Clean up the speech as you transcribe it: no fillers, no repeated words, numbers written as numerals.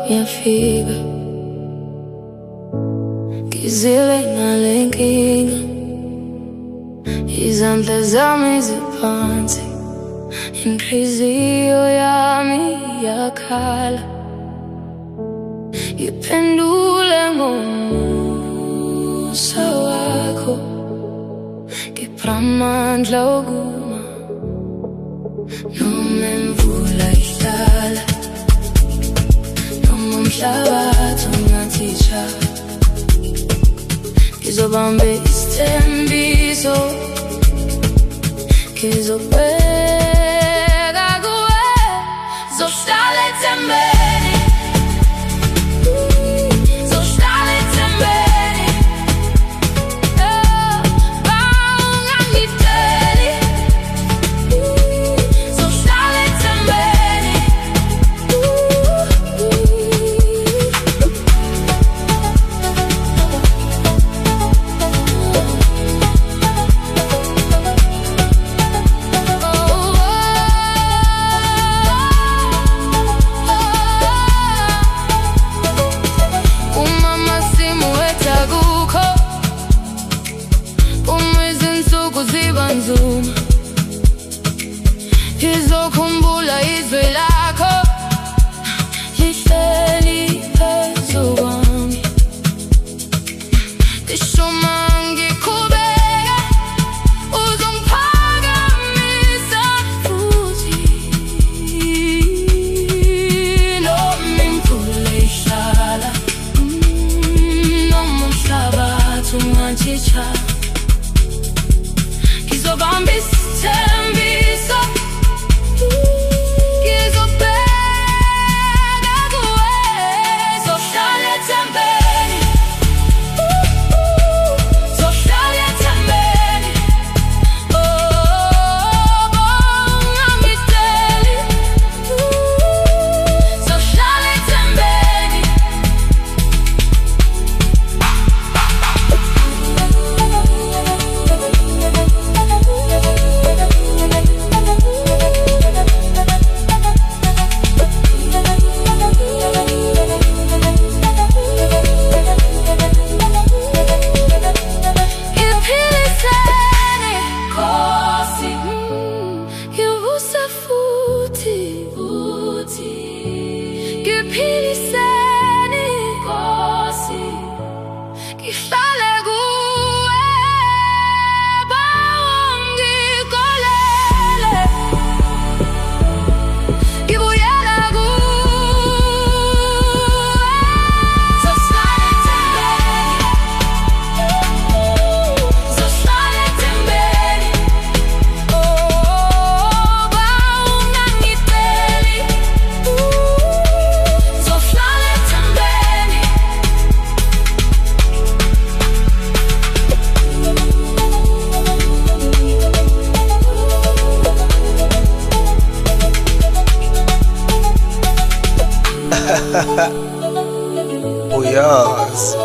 Uyafika ngizile ngalenkinga, izandla zami ziphansi, inhliziyo yami yakhala. Iphendule ngomusa wakho, ngipha amandla okuma noma imvula ihlala, umhlabathi ungathitsha. Ngizobambe isithembiso, ngizobheka kuwe, zohlala ethembeni. Ngizokhumbula izwi lakho lihleli phezu kwami, lisho mangikhubeka uzongiphakamisa futhi. Noma imvula ihlala, noma umhlabathi ungathitsha, ngizobamba isithembiso, ngizobheka kuwe, zohlala ethembeni. Zohlala ethembeni. Ungangideli. Zohlala ethembeni. Uyazi